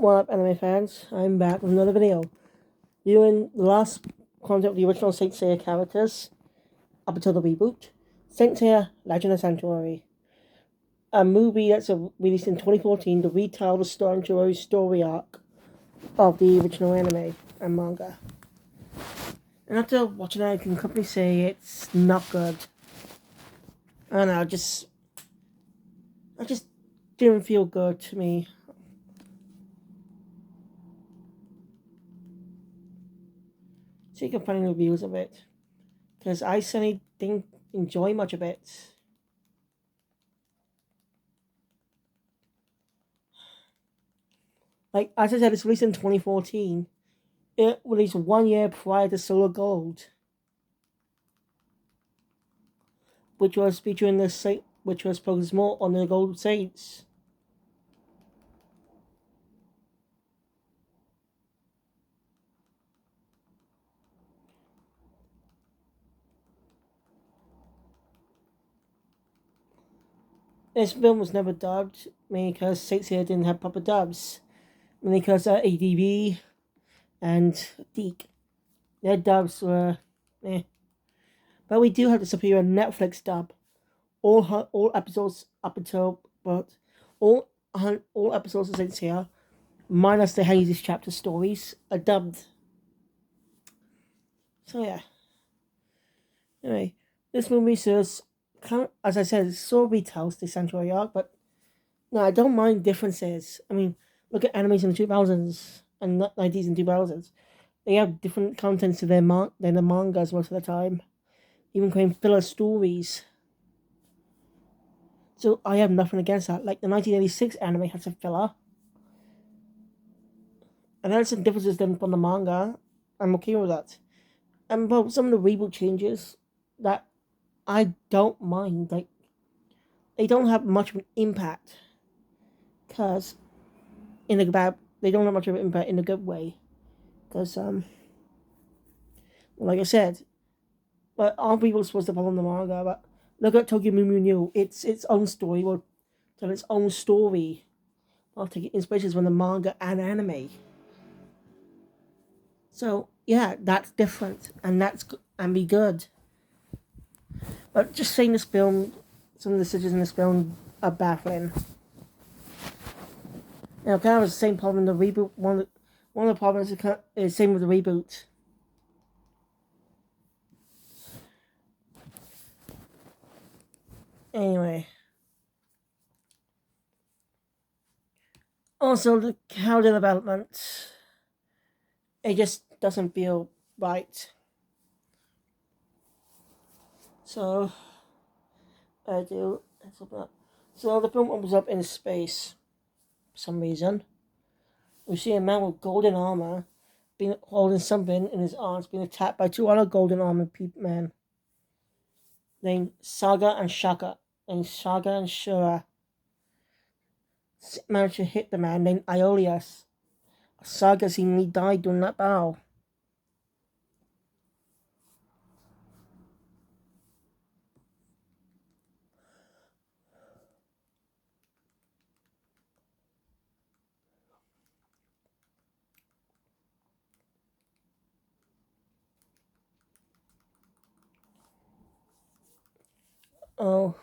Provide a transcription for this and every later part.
What up, anime fans? I'm back with another video. Viewing the last content of the original Saint Seiya characters up until the reboot. Saint Seiya Legend of Sanctuary. A movie that's released in 2014 to retell the story arc of the original anime and manga. And after watching it, I can completely say it's not good. I don't know, it just didn't feel good to me. So you can find reviews of it. Because I certainly didn't enjoy much of it. Like, as I said, it's released in 2014. It released 1 year prior to Solar Gold, which was featuring which was focused more on the Gold Saints. This film was never dubbed, mainly because Saints here didn't have proper dubs, mainly because ADV and Deke. Their dubs were eh. But we do have the superior Netflix dub. All episodes up until all all episodes of Saints here, minus the Hades chapter stories, are dubbed. So yeah. Anyway, this movie serves, as I said, it sort of retells the Sanctuary arc, but no, I don't mind differences. I mean, look at animes in the 2000s and 90s and 2000s. They have different contents to than the mangas most of the time, even creating filler stories. So I have nothing against that. Like the 1986 anime has a filler. And there's some differences then from the manga. I'm okay with that. And well, some of the reboot changes that I don't mind. Like, they don't have much of an impact. Because, they don't have much of an impact in a good way. Because, like I said, but aren't people supposed to follow the manga? But look at Tokyo Mew Mew New. It's its own story. Well, tell its own story. I'll take inspirations from the manga and anime. So yeah, that's different, and be good. But just saying this film, some of the decisions in this film are baffling. You know, kind of the same problem in the reboot. One of the problems is same with the reboot. Anyway. Also, the character development, it just doesn't feel right. So, I do. So the film opens up in space, for some reason. We see a man with golden armor being holding something in his arms, being attacked by two other golden armored men named Saga and Shaka. And Saga and Shura managed to hit the man named Iolius. Saga seemingly died during that battle. Oh.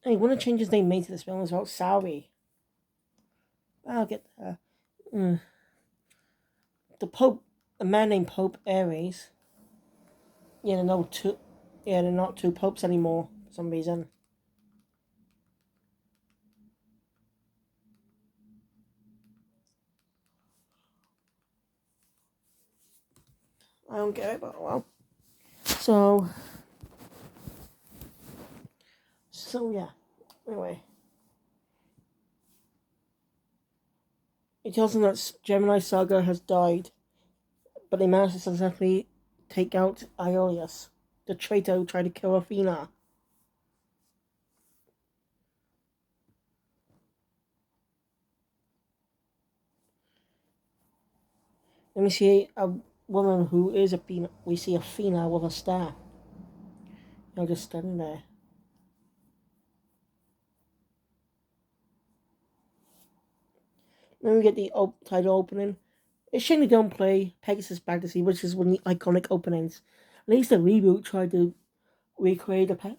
Hey, one of the changes they made to this film is about Saori. I'll get there. The Pope, a man named Pope Ares. Yeah, they're not two popes anymore for some reason. I don't get it, but well. So yeah. Anyway, it tells them that Gemini Saga has died, but they managed to successfully take out Iolius, the traitor who tried to kill Athena. Then we see a woman who is Athena. We see Athena with a staff. I'll just stand there. Then we get the title opening. It's shame they don't play Pegasus Fantasy, which is one of the iconic openings. At least the reboot tried to recreate the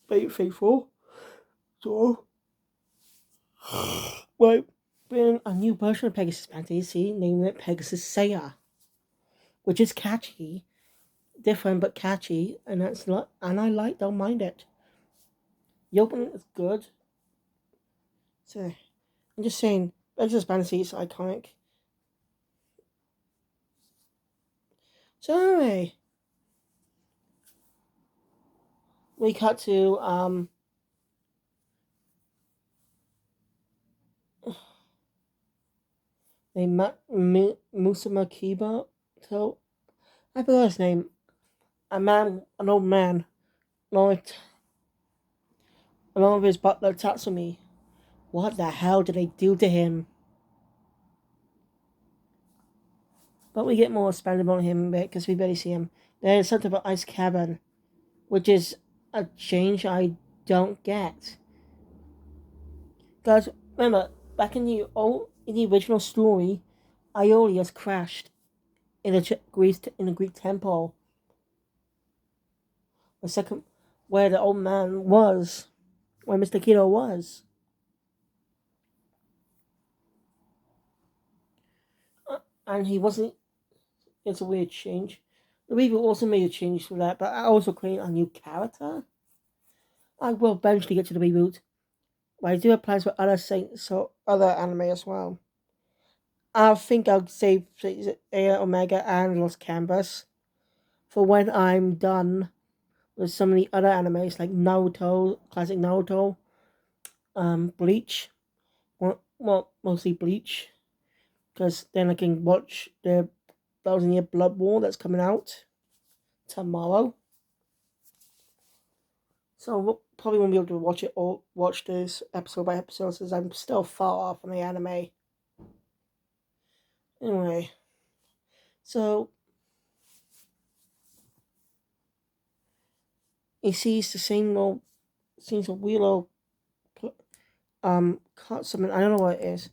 Fate Faithful. So, well, bring a new version of Pegasus Fantasy, naming it Pegasus Seiya, which is catchy, different but catchy, and don't mind it. The opening is good. So, I'm just saying, Pegasus Fantasy is iconic. So anyway, we cut to they met Musama Kiba. So I forgot his name. An old man, along with his butler Tatsumi. What the hell did they do to him? But we get more expanded on him a bit because we barely see him. There's something about Ice Cabin, which is a change I don't get. Because remember, back in the original story, Aeolus crashed in a Greek temple. The second, where the old man was, where Mr. Keto was. And he wasn't. It's a weird change. The reboot also made a change for that, but I also created a new character. I will eventually get to the reboot, but I do have plans for other anime as well. I think I'll save Aya Omega and Los Canvas for when I'm done with some of the other animes like Naruto, classic Naruto, Bleach, well mostly Bleach, because then I can watch the Thousand Year Blood War that's coming out tomorrow. So we'll probably won't be able to watch this episode by episode since I'm still far off from the anime. Anyway, so he sees the same old scenes of Willow caught something, I don't know what it is.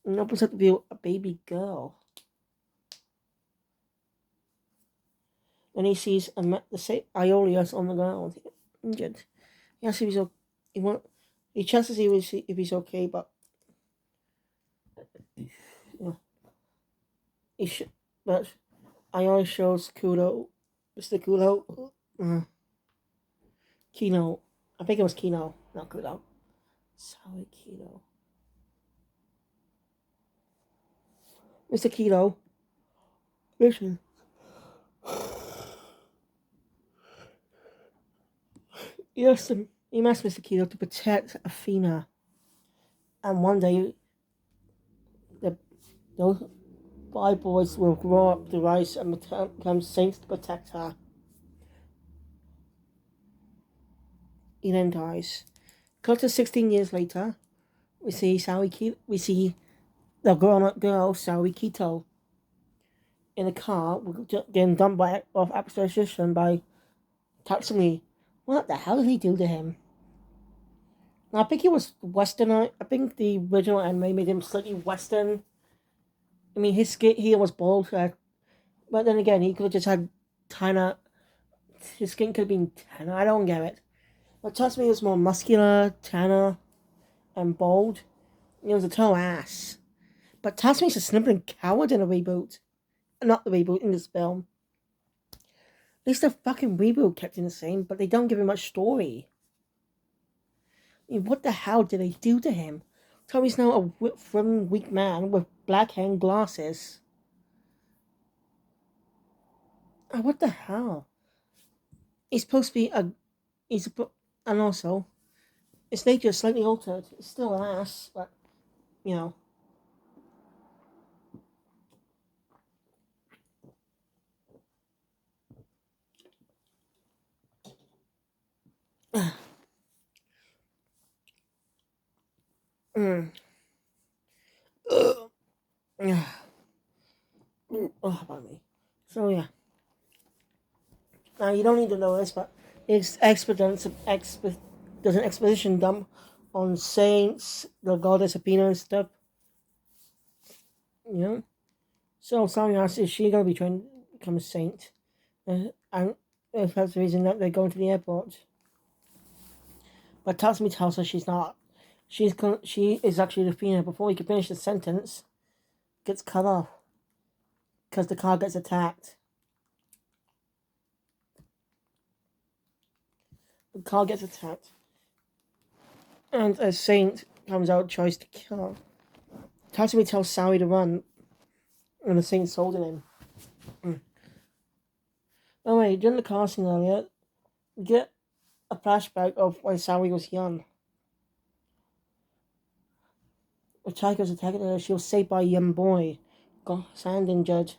And opens up to view a baby girl. And he sees Aeolus on the ground, injured. He asks if he's okay. He checks to see if he's okay, but but Aeolus shows Mr. Kino. I think it was Kino, not Kudo. Sorry, Kino. Mr. Kino. Listen. He asked Mr. Kino to protect Athena. And one day, those 5 boys will grow up to rise and become saints to protect her. He then dies. Cut to 16 years later, we see the grown-up girl, Saori Kito, in a car, getting dumped off exposition by Tatsumi. What the hell did he do to him? Now, I think he was Western. I think the original anime made him slightly Western. I mean, he was bald, but then again, he could have just had China. His skin could have been tanner. I don't get it. But Tatsumi was more muscular, tanner, and bald. He was a total ass. But Tatsumi's a sniveling coward in a reboot. Not the reboot, in this film. At least the fucking reboot kept him the same, but they don't give him much story. I mean, what the hell did they do to him? Tommy's now a thin, weak man with black hair and glasses. What the hell? He's supposed to be and also, his nature is slightly altered. It's still an ass, but, you know. Oh, pardon me. So, yeah. Now, you don't need to know this, but There's an exposition dump on saints, the goddess Athena and stuff. You know. So Sally asks, is she gonna be trying to become a saint? And if that's the reason that they're going to the airport. But Tatsumi tells her she's not. She is actually Athena. Before he can finish the sentence, gets cut off because the car gets attacked. The car gets attacked, and a saint comes out, tries to kill her. Tatsumi tells Sally to run, and the saint's holding him. Oh wait, during the car scene earlier, we get a flashback of when Sally was young. A tiger was attacking her. She was saved by a young boy, sand injured.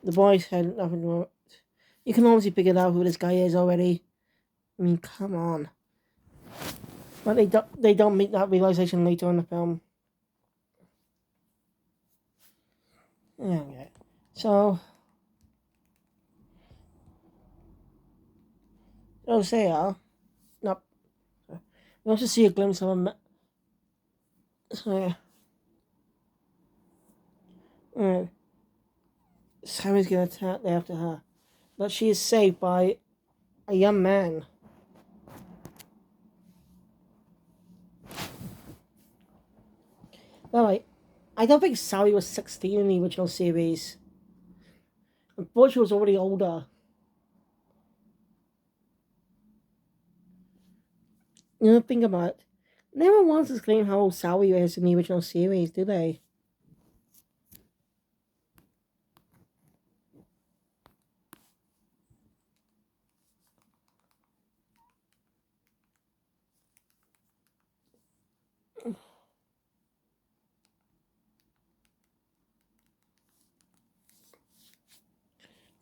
The boy said nothing wrong. You can obviously figure out who this guy is already. I mean, come on. But they don't make that realization later in the film. Okay. So Seiya, no, we also see a glimpse of him. So yeah. Sammy's gonna attack after her. But she is saved by a young man. Alright. I don't think Sally was 16 in the original series. I thought she was already older. You know, think about it. No one wants to explain how old Sally is in the original series, do they?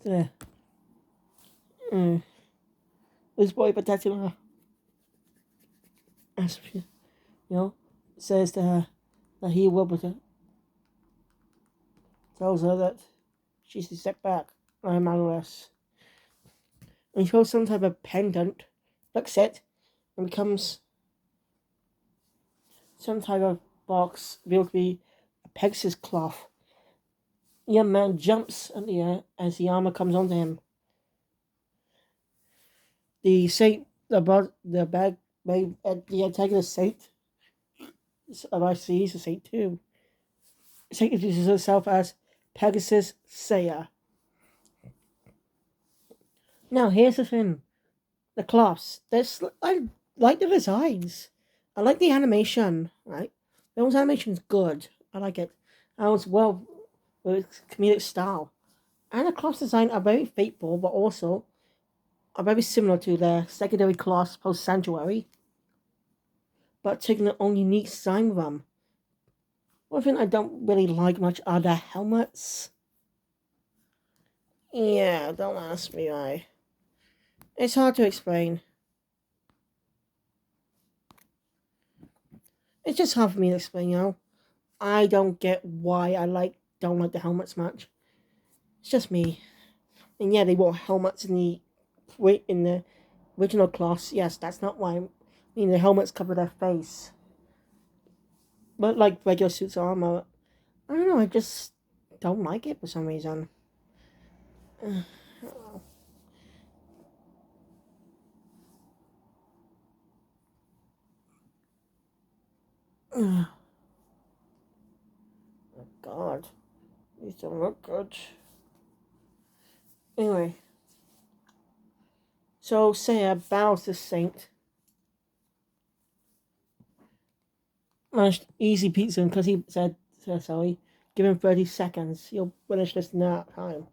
Yeah. This boy protecting her. As you know, says to her that he will protect. Tells her that she's to step back. I'm motherless. And he shows some type of pendant, looks it, and becomes some type of box, revealed to be a Pegasus cloth. The young man jumps in the air as the armor comes onto him. The saint, the antagonist saint, I see he's a saint too. Saint introduces herself as Pegasus Seiya. Now here's the thing: the cloths. I like the designs. I like the animation. Right, those animation's good. I like it. I was well with comedic style, and the cloth design are very faithful, but also are very similar to the secondary cloths post Sanctuary, but taking their own unique design with them. One thing I don't really like much are the helmets. Yeah, don't ask me why. It's hard to explain. It's just hard for me to explain, you know. I don't get why don't like the helmets much. It's just me. And yeah, they wore helmets in the original class. Yes, that's not why. I mean, the helmets cover their face, but like regular suits of armor, I don't know. I just don't like it for some reason. Oh God, these don't look good. Anyway, so Seiya bows to Saint. Managed easy pizza because he said, sorry, give him 30 seconds. He'll finish this in that time.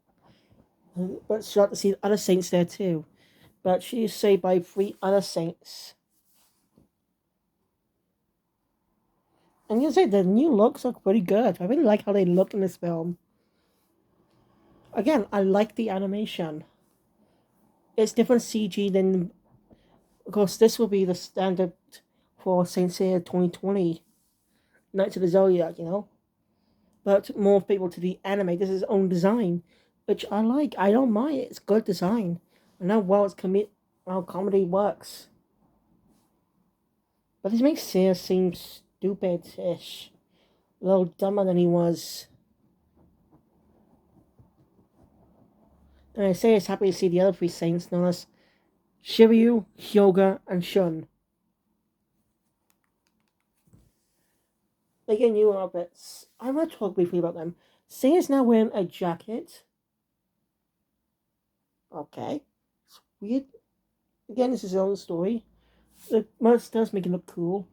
But she got to see other saints there too. But she is saved by 3 other saints. And you say the new looks look pretty good. I really like how they look in this film. Again, I like the animation. It's different CG than, of course, this will be the standard for Saint Seiya 2020, Knights of the Zodiac, you know? But more faithful to the anime. This is his own design. which I like. I don't mind it. It's good design. I know well it's how comedy works. But this makes Seiya seem stupid-ish. A little dumber than he was. And I say it's happy to see the other three saints known as Shiryu, Hyoga, and Shun. They get new outfits. I want to talk briefly about them. Seiya's now wearing a jacket. Okay. It's weird. Again, this is his own story. The merch does make it look cool.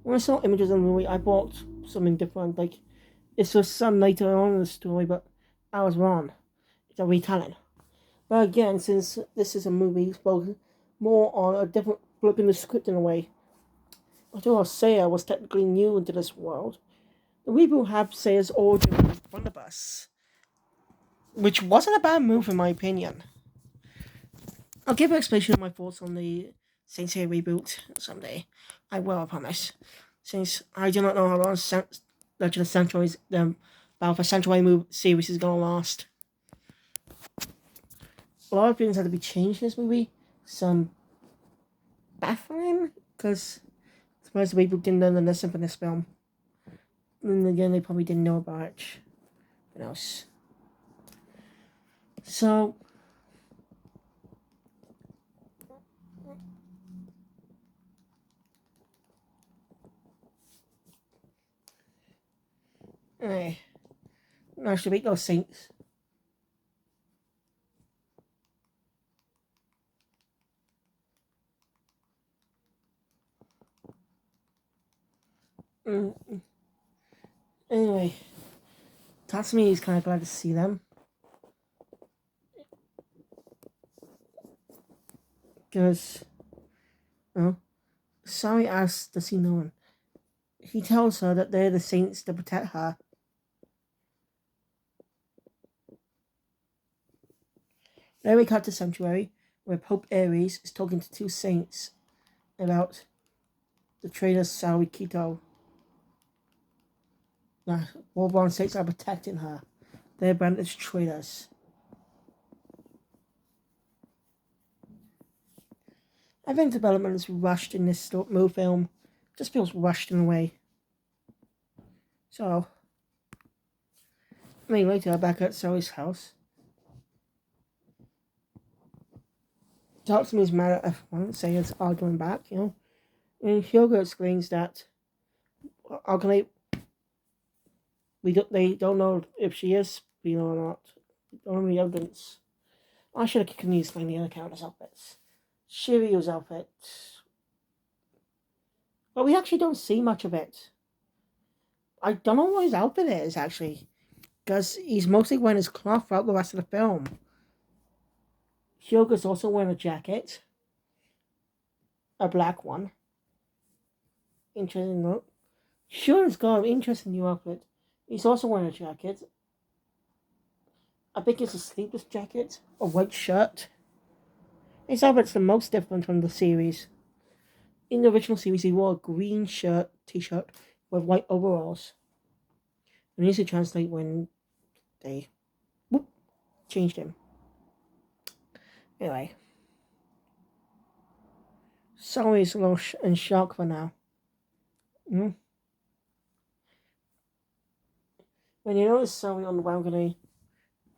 When I saw images of the movie, I bought something different. Like, it's for some later on in the story, but I was wrong. It's a retelling. But again, since this is a movie, it's both more on a different flipping the script in a way. Although Seiya was technically new into this world, the reboot had Seiya's origin in front of us, which wasn't a bad move in my opinion. I'll give an explanation of my thoughts on the Saint Seiya reboot someday. I will, I promise. Since I do not know how long Legend of Sanctuary's Battle for Sanctuary series is going to last. A lot of things had to be changed in this movie. Some baffling, because I suppose the people didn't learn the lesson from this film. And again, they probably didn't know about it. What else? So, eh, nice to meet those saints. Mm. Anyway, Tatsumi is kind of glad to see them. Because, you know, Sari asks, does he know him? He tells her that they're the saints to protect her. Then we cut to Sanctuary, where Pope Ares is talking to two saints about the traitor Sarikito. The Warborn saints are protecting her. They're branded as traitors. I think development is rushed in this movie film. It just feels rushed in a way. So, later back at Zoe's house, talks to me is mad at everyone, saying it's arguing back, you know. And Hyoga explains that Alkanate, they don't know if she is female or not. Don't have any evidence. I should have continued explaining the other characters' outfits. Shiryu's outfit. But we actually don't see much of it. I don't know what his outfit is, actually. Because he's mostly wearing his cloth throughout the rest of the film. Hyoga's also wearing a jacket. A black one. Interesting note. Shun's got an interesting new outfit. He's also wearing a jacket. I think it's a sleeveless jacket. A white shirt. His outfit's the most different from the series. In the original series, he wore a green t-shirt with white overalls. And easy to translate when they changed him. Anyway. Sorry's a little in shock for now. Mm-hmm. When you notice Sally on the balcony,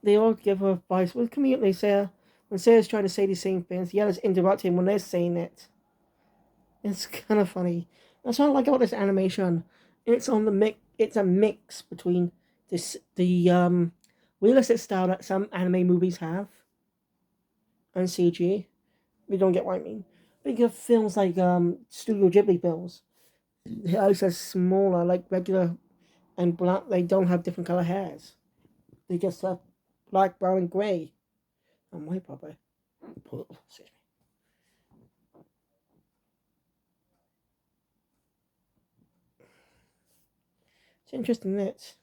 they all give her advice. Well, conveniently, Seiya, when Seiya's trying to say the same things, the others interrupt him when they're saying it. It's kind of funny. That's what I like about this animation. It's on the mix. It's a mix between the realistic style that some anime movies have and CG. We don't get what I mean. Think of films like Studio Ghibli films. The eyes are smaller, like regular and black. They don't have different color hairs. They just have black, brown, and grey. And white, probably. Excuse me. It's interesting that.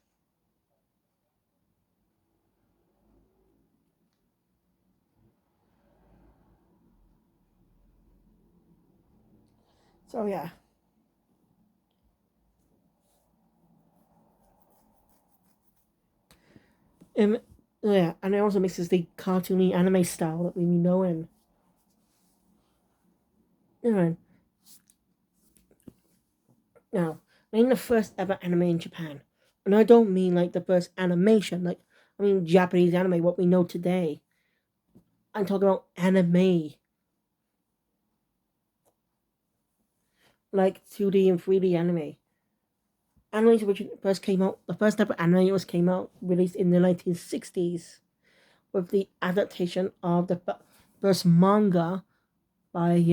So yeah. Um, yeah, and it also mixes the cartoony anime style that we know in. Anyway, now, name the first ever anime in Japan. And I don't mean like the first animation, like, I mean Japanese anime, what we know today. I'm talking about anime, like 2D and 3D anime. Anime which first came out, the first ever anime was came out, released in the 1960s, with the adaptation of the first manga by,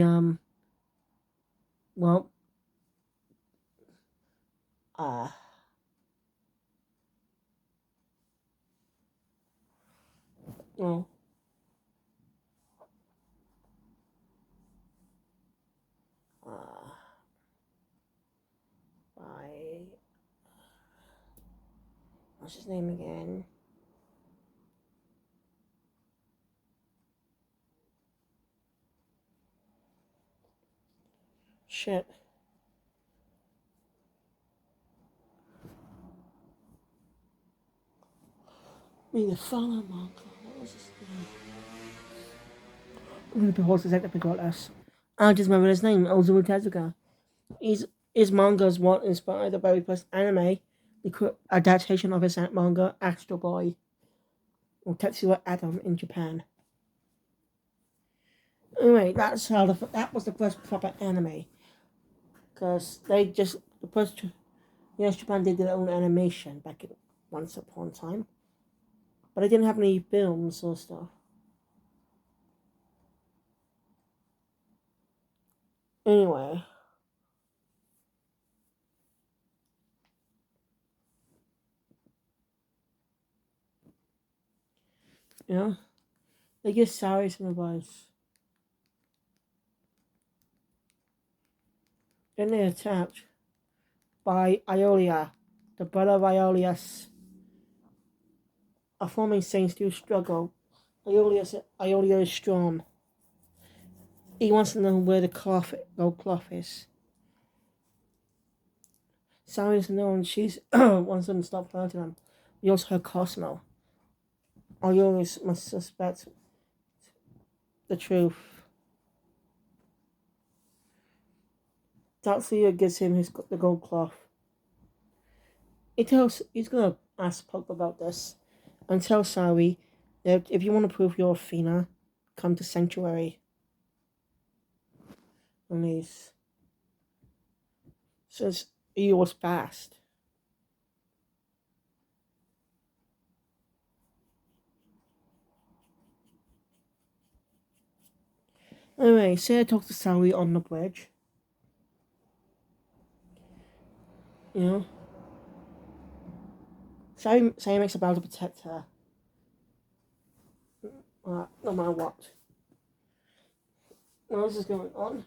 well, uh, well, uh, by, what's his name again? Shit. Me, the follow manga. What was his name? I'm gonna be horses at the regardless. I just remember his name, Ozumu Tezuka. He's, his manga is what inspired the very first anime, the adaptation of his manga, Astro Boy, or Tetsuya Adam in Japan. Anyway, that was the first proper anime. Because they just, the first, yes, Japan did their own animation back in, once upon a time. But they didn't have any films or stuff. Anyway, you know, they give Sari some advice. Then they attacked by Iolia, the brother of Iolius. A forming saints do struggle. Iolia is strong. He wants to know where the gold cloth is. Sari doesn't know, and she's wants them to stop hurting him. He also heard Cosmo. Iolius must suspect the truth. Tatsuya gives him the gold cloth. He's gonna ask Pope about this and tell Sari that if you want to prove you're Athena, come to Sanctuary. And he says he was fast. Anyway, Seiya talks to Sari on the bridge. You know, Seiya makes a vow to protect her, no matter what. What else is going on?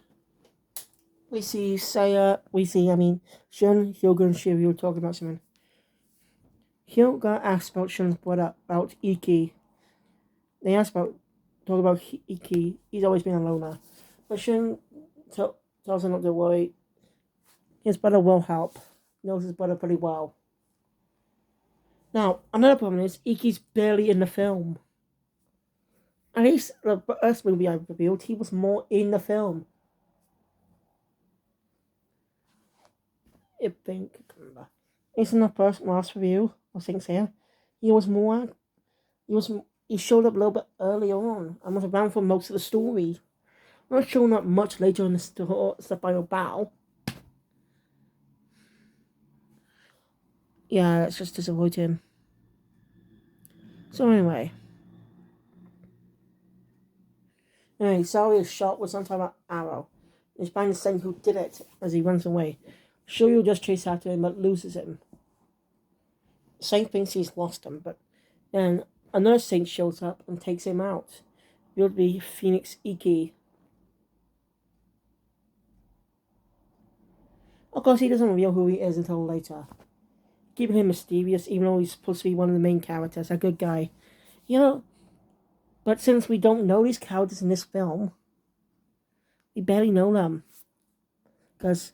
We see Shun, Hyoga, and Shiryu talking about something. Hyoga asks about Shun's brother, about Iki. They talk about Iki. He's always been a loner. But Shun tells him not to worry. His brother will help. He knows his brother pretty well. Now, another problem is Iki's barely in the film. At least the first movie I revealed, he was more in the film. I think, remember. It's in the first last review of Saint Seiya. He was more. He was. He showed up a little bit earlier on and was around for most of the story. Not showing up much later in the final battle. Yeah, let's just disappoint him. So Sari is shot with some type of arrow. He's trying to saying who did it as he runs away. Shiryu just chases after him but loses him. Saint thinks he's lost him, but then another Saint shows up and takes him out. It would be Phoenix Iki. Of course, he doesn't reveal who he is until later, keeping him mysterious, even though he's supposed to be one of the main characters, a good guy. You know, but since we don't know these characters in this film, we barely know them. Because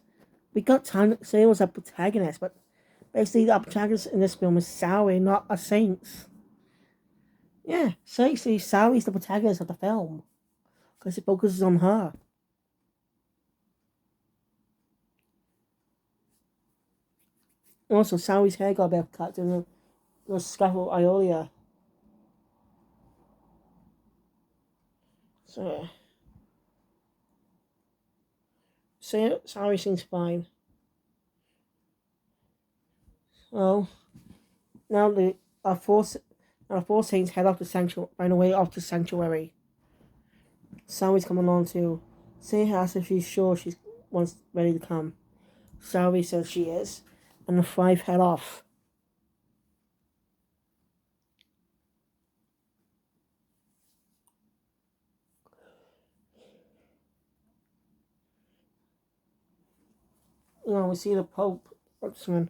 we got time to say it was a protagonist, but basically the protagonist in this film is Sari, not a saint. Yeah, seriously, Sari's the protagonist of the film because it focuses on her. Also, Sari's hair got a bit of cut in the scaffold Iolia. So, Sari seems fine. Well, now our four our four saints head off the sanctuary, find a way off the sanctuary. Sari's coming along too. Seiya asks if she's sure she's once ready to come. Sari says she is, and the five head off. We see the Pope, and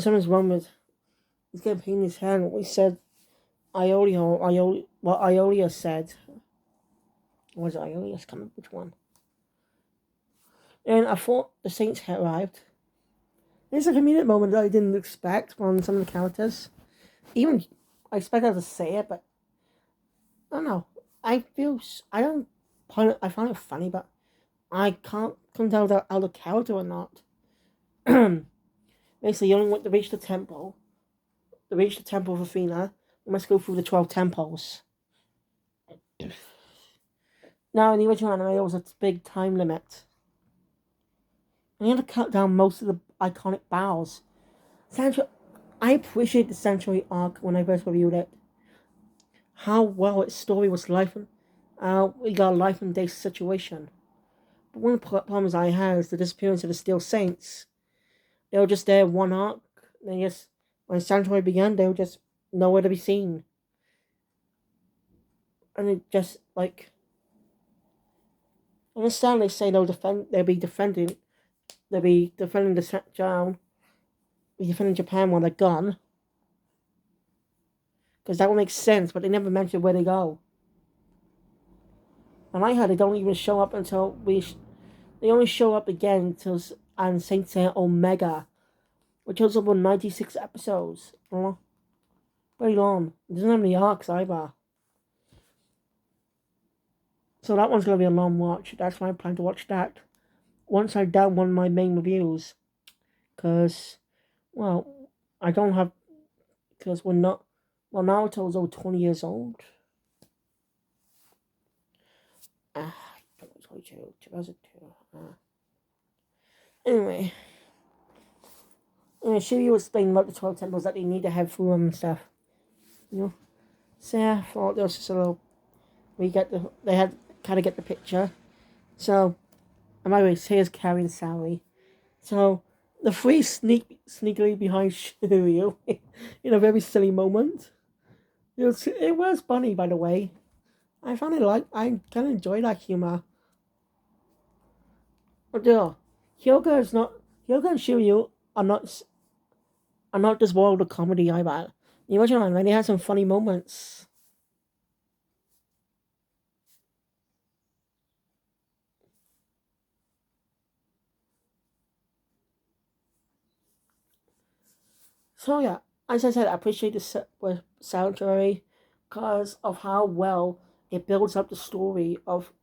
something's wrong with. He's getting pain in his hand. We said what Iolia said. Was it Iolia's coming? Which one? And I thought the Saints had arrived. It's a convenient moment that I didn't expect from some of the characters. Even I expected to say it, but I don't know. I don't I find it funny, but I can't come tell they're out of character or not. Basically, you only want to reach the temple. To reach the temple of Athena, you must go through the 12 temples. Now, in the original anime, there was a big time limit. And you had to cut down most of the iconic battles. I appreciate the Sanctuary arc when I first reviewed it. How well its story was we got a life and death situation. But one of the problems I had is the disappearance of the Steel Saints. They were just there one arc. When Sanctuary began, they were just nowhere to be seen. And it just like I understand they say they'll be defending the town, be defending Japan while they're gone. Because that would make sense, but they never mention where they go. And I heard they don't even show up until they only show up again until and Saint Seiya Omega, which was over 96 episodes. Very long. It doesn't have any arcs either. So that one's going to be a long watch. That's why I plan to watch that once I've done one of my main reviews. Because, well, I don't have. Because we're not. Well, Naruto's over 20 years old. 2002. Anyway. Shiryu was explaining about the 12 temples that they need to have through them and stuff. So yeah, I thought there was just a little. They had kind of get the picture. So, and by the way, Seiya's carrying Sally. So, the three sneakily behind Shiryu in a very silly moment. It was funny, by the way. I kind of enjoyed that humor. But yeah, Hyoga and Shiryu are not this world of comedy either. The original anime, they had some funny moments. So yeah, as I said, I appreciate the Sanctuary because of how well it builds up the story of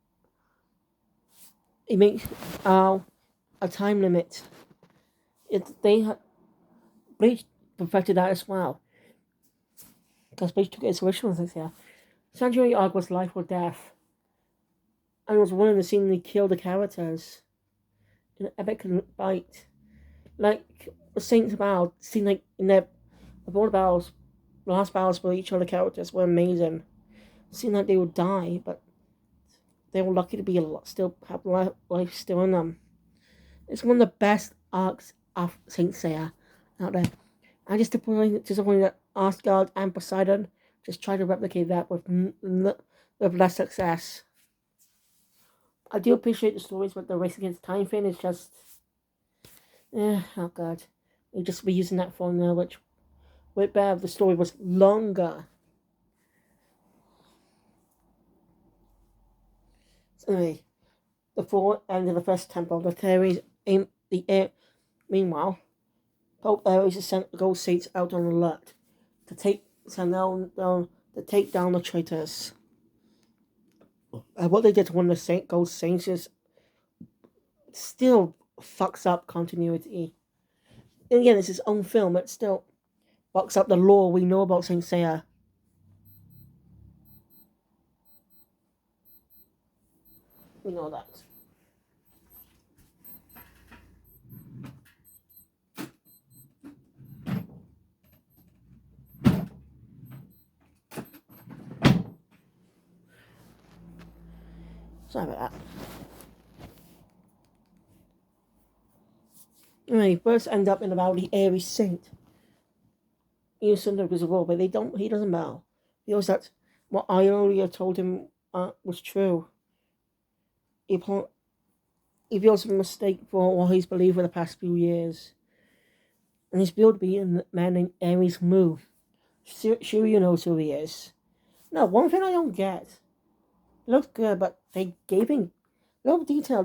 it makes a time limit. Bleach perfected that as well because Bleach took its original things here. Sanctuary arc was life or death, and it was one of the seemingly kill the characters in an epic fight. Like the Saints Battle seemed like in their board battles, the last battles for each of the characters were amazing. It seemed like they would die, but they were lucky to be still have life still in them. It's one of the best arcs of Saint Seiya out there. I'm just disappointed that Asgard and Poseidon just tried to replicate that with less success. I do appreciate the stories, but the race against time thing is just, oh god, we just be using that formula, which would better if the story was longer. So anyway, before end of the first temple, the theories aim the air. Meanwhile, Pope Ares has sent gold seats out on alert to take. So now to take down the traitors. And what they did to one of the Gold Saints is still fucks up continuity. And again, it's his own film. It still fucks up the lore we know about Saint Seiya. We know that. Sorry about that. Anyway, first end up in about the Airy Saint. He was under his role, but he doesn't bow. He knows that what I earlier told him was true. He feels a mistake for what he's believed for the past few years. And he's billed to be a man named Aries Moo. Sure, knows who he is. No, one thing I don't get. It looks good, but they gave him no detail.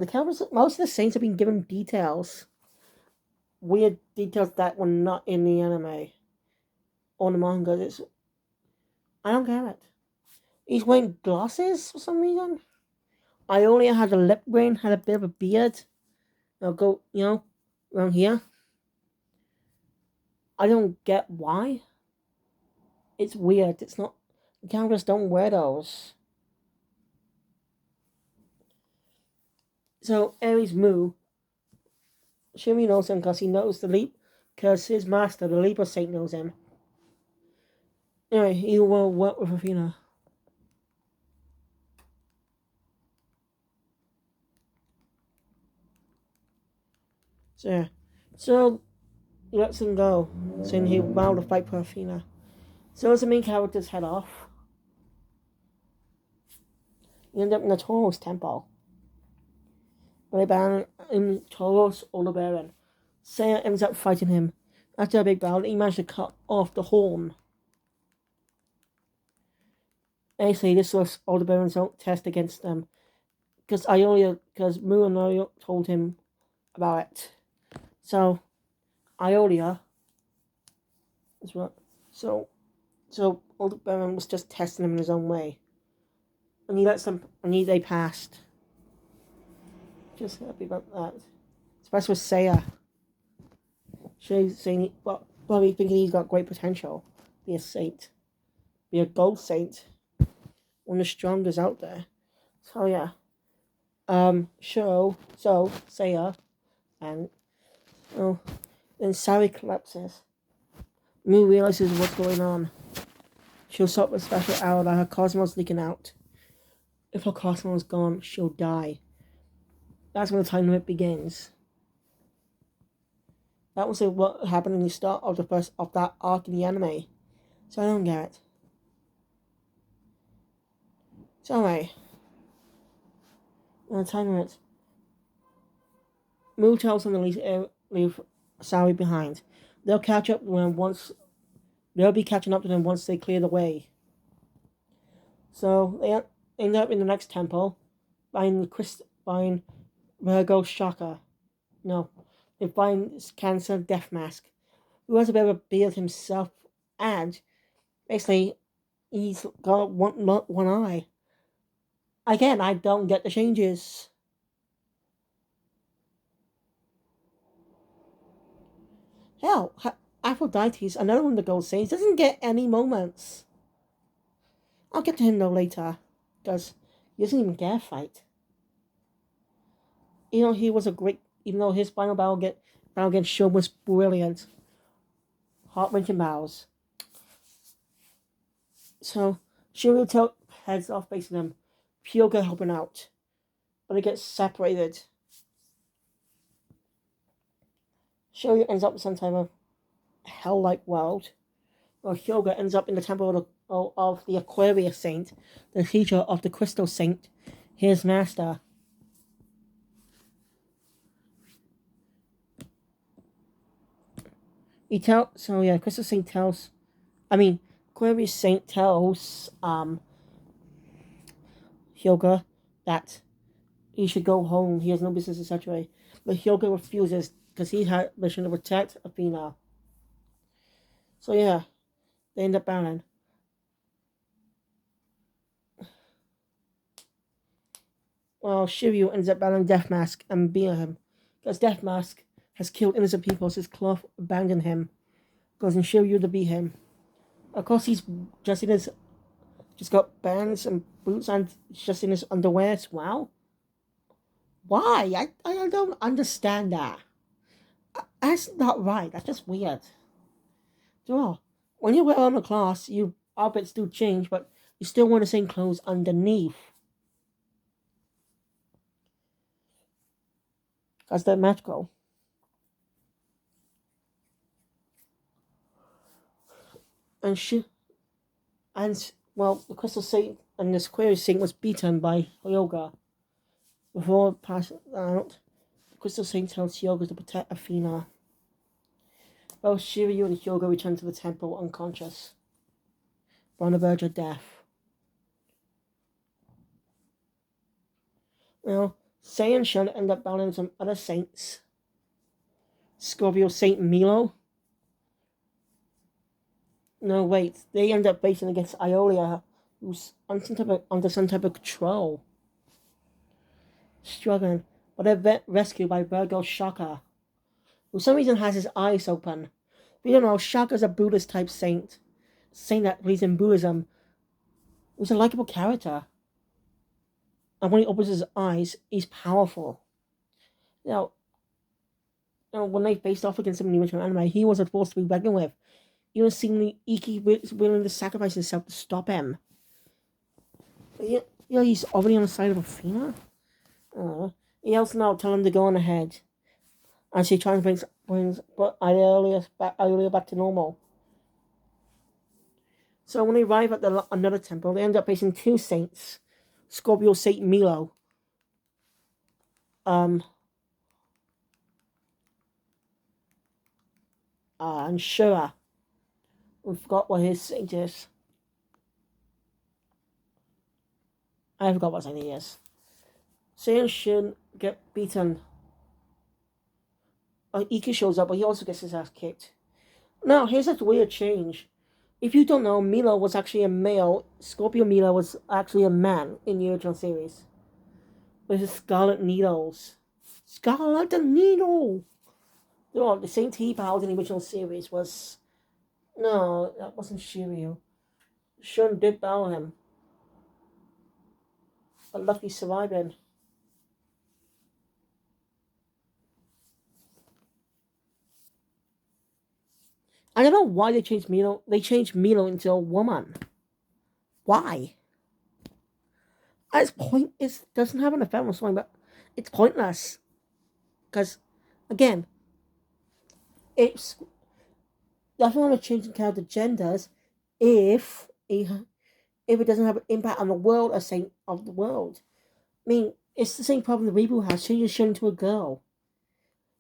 Most of the saints have been given details. Weird details that were not in the anime or the manga. I don't get it. He's wearing glasses for some reason. Iolia had a lip ring, had a bit of a beard. Go, around here. I don't get why. It's weird. It's not. The characters don't wear those. So Aries Moo, Shiri knows him because he knows because his master, the Libra Saint, knows him. Anyway, he will work with Athena. So he lets him go, saying he'll vow to fight for Athena. So as the main characters head off, you end up in the Tauros temple. When they ban in Tauros Aldebaran, Seiya ends up fighting him. After a big battle, he managed to cut off the horn. Actually, this was Aldebaran's own test against them. Because Mu and Iolia told him about it. So, Iolia is what. So Aldebaran was just testing him in his own way. And they passed. Just happy about that. Especially with Seiya. She's saying, probably thinking he's got great potential. Be a saint. Be a gold saint. One of the strongest out there. So yeah. Seiya and then Sari collapses. Mu realizes what's going on. She'll stop a special arrow that her cosmos leaking out. If her cosmos is gone, she'll die. That's when the time limit begins. That was what happened in the start of that arc in the anime. So I don't get it. So anyway, the time limit. Mu tells them to leave Sari behind. They'll be catching up to them once they clear the way. So they end up in the next temple, buying Virgo Shaka. No, they find Cancer Death Mask, who has a bit of a beard himself, and basically he's got one eye. Again, I don't get the changes. Hell, Aphrodite's another one of the Gold Saints doesn't get any moments. I'll get to him though later, because he doesn't even get a fight. He was a great, even though his final battle against Shun was brilliant. Heart-wrenching battles. So, Shiryu heads off facing them. Hyoga helping out. But they get separated. Shiryu ends up in some type of hell-like world. Where Hyoga ends up in the temple of the Aquarius Saint, the teacher of the Crystal Saint, his master. Crystal Saint Aquarius Saint tells Hyoga that he should go home. He has no business in such a way. But Hyoga refuses because he had a mission to protect Athena. So yeah, they end up battling. Well, Shiryu ends up battling Death Mask and beating him. Because Death Mask has killed innocent people, so his cloth abandoned him, causing Shiryu to beat him. Of course, he's just in his, just got bands and boots and just in his underwear. Wow. Why? I don't understand that. That's not right. That's just weird. Well, when you wear armor class, your outfits do change, but you still wear the same clothes underneath. That's the magical. And she, and well, the Crystal Saint and the Square Saint was beaten by Hyoga. Before passing out, the Crystal Saint tells Hyoga to protect Athena. Both Shiryu and Hyoga return to the temple unconscious, on the verge of death. Well, Seiya and Shun end up battling some other saints. Scorpio Saint Milo. No, wait. They end up facing against Iolia, who's under some type of control. Struggling, but they're rescued by Virgo Shaka, who for some reason has his eyes open. We don't know, Shaka's a Buddhist type saint that believes in Buddhism, who's a likable character. And when he opens his eyes, he's powerful. Now, when they faced off against him in the original anime, he wasn't supposed to be reckoned with. Even seemingly Iki was willing to sacrifice himself to stop him. But he's already on the side of Athena. He else now tell him to go on ahead, and she tries to brings Iolia back to normal. So when they arrive at another temple, they end up facing two saints, Scorpio Saint Milo, and Shura. I forgot what his saint is. I forgot what saint he is. Seiya and Shun get beaten. Iki shows up, but he also gets his ass kicked. Now, here's a weird change. If you don't know, Milo was actually a male. Scorpio Milo was actually a man in the original series. With his scarlet needles. Scarlet Needle! Oh, the Saint he battled in the original series was... No, that wasn't Shiryu. Shun did battle him. But lucky surviving. I don't know why they changed Milo. They changed Milo into a woman. Why? It doesn't have an effect on something, but it's pointless. Because, again, it's that's why I'm changing character genders if it doesn't have an impact on the world of the world. I mean, it's the same problem the reboot has, changing Shun to a girl.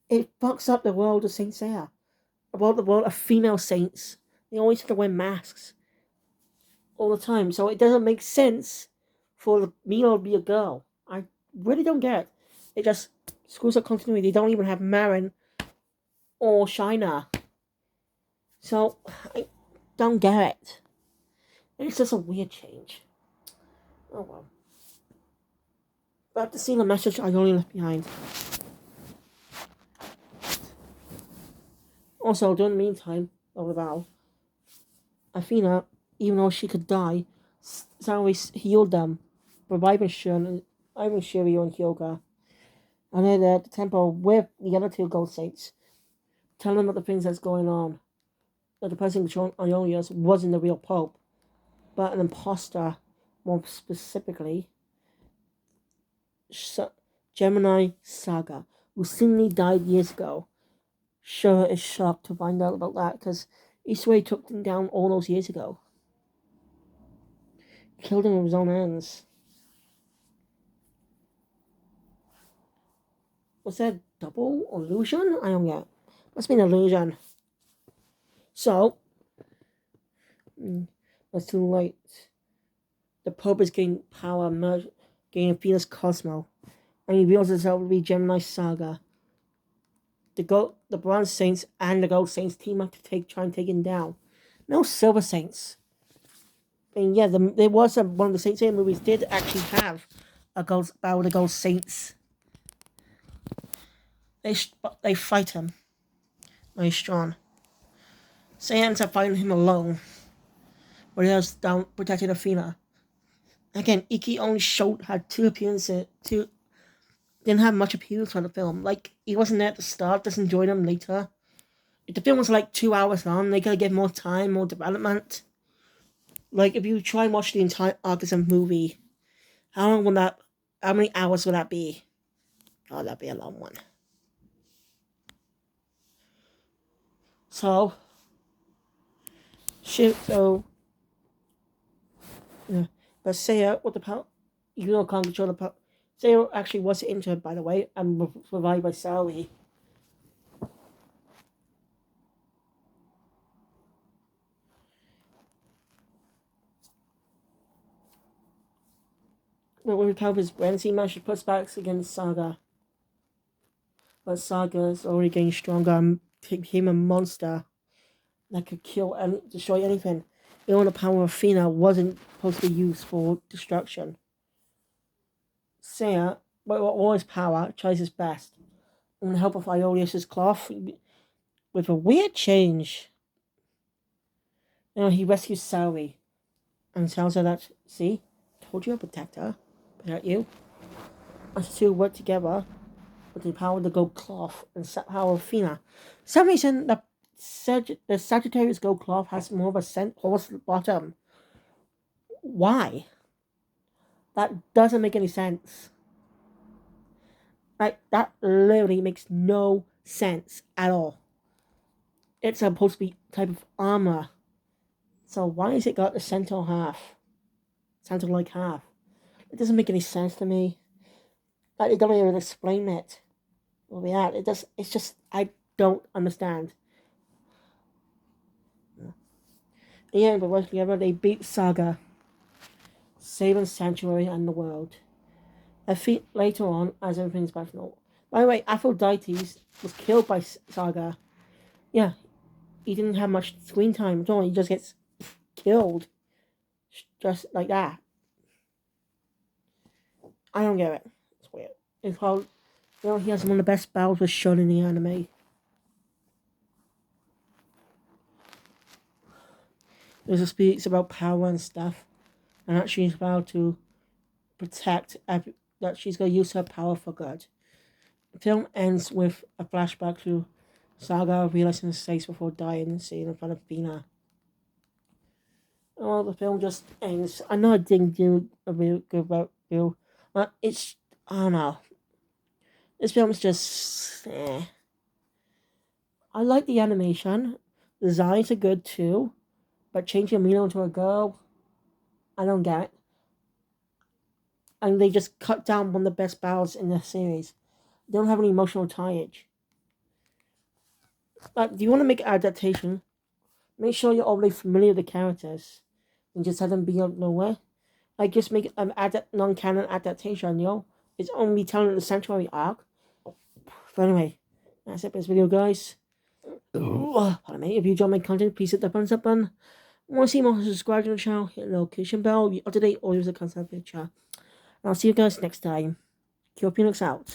It fucks up the world of Saint Seiya. About the world of female saints. They always have to wear masks all the time, so it doesn't make sense for the Milo to be a girl. I really don't get it. It just screws up continuity. They don't even have Marin or Shina. So, I don't get it. It's just a weird change. Oh well. But to see the message I only left behind. Also, during the meantime of the battle, Athena, even though she could die, somehow healed them, reviving Shiryu and Hyoga. And then at the temple with the other two Gold Saints, telling them about the things that's going on. That the person controlling Ionius wasn't the real Pope, but an imposter, more specifically, Gemini Saga, who seemingly died years ago. Shura is shocked to find out about that because he swear he took them down all those years ago. Killed him with his own hands. Was that double illusion? I don't get. Must be an illusion. So, it's too late. The Pope is getting power, gaining Venus Cosmo, and he reveals himself to be Gemini Saga. The Bronze Saints and the Gold Saints team up to try and take him down. No Silver Saints. I mean, yeah, there was one of the Saint Seiya movies did actually have battle of the Ghost Saints. They fight him. Very strong. Seiya ends up fighting him alone, but he was down protecting Athena. Again, Iki only had 2 appearances. Didn't have much appeal for the film. Like, he wasn't there at the start. Just enjoyed him later. If the film was like 2 hours long, they could give more time, more development. Like, if you try and watch the entire arc as a movie, how many hours would that be? Oh, that'd be a long one. So, yeah. But Seiya, with the power, you know, can't control the power. Seiya actually was injured, by the way, and was revived by Saori. But when he recovers brains, he managed to push back against Saga. But Saga is already getting stronger and became a monster that could kill and destroy anything. Even the power of Athena wasn't supposed to be used for destruction. Seiya, with all his power, tries his best. And with the help of Iolaus's cloth, with a weird change, he rescues Saori and tells her that, see, told you I'd protect her, protect you. As the two work together with the power of the gold cloth and the power of Athena. For some reason, the Sagittarius gold cloth has more of a scent towards the bottom. Why? That doesn't make any sense. Like, that literally makes no sense at all. It's supposed to be type of armor. So why has it got the center half? Center like half. It doesn't make any sense to me. Like, they don't even explain it. It's just, I don't understand. Yeah, but working together, they beat Saga, saving Sanctuary and the world. A feat later on, as everything's back to normal. By the way, Aphrodite was killed by Saga. Yeah, he didn't have much screen time at all. He just gets killed. Just like that. I don't get it. It's weird. It's called, he has one of the best battles was shown in the anime. There's a speaks about power and stuff. And that she's about to protect, that she's going to use her power for good. The film ends with a flashback to Saga realizing his face before dying and seeing in front of Athena. Oh, the film just ends. I know I didn't do a really good review, but it's, I don't know. This film is just, I like the animation. The designs are good too, but changing Amino into a girl, I don't get it. And they just cut down one of the best battles in the series. They don't have any emotional tie-age. But do you want to make an adaptation? Make sure you're already familiar with the characters. And just have them be out of nowhere. Like, just make an non-canon adaptation, It's only telling the Sanctuary arc. But anyway, that's it for this video, guys. Pardon me. If you enjoy my content, please hit the thumbs up button. Want to see more, subscribe to the channel, hit the notification bell, up to date, always a constant picture. And I'll see you guys next time. Keep Phoenix out.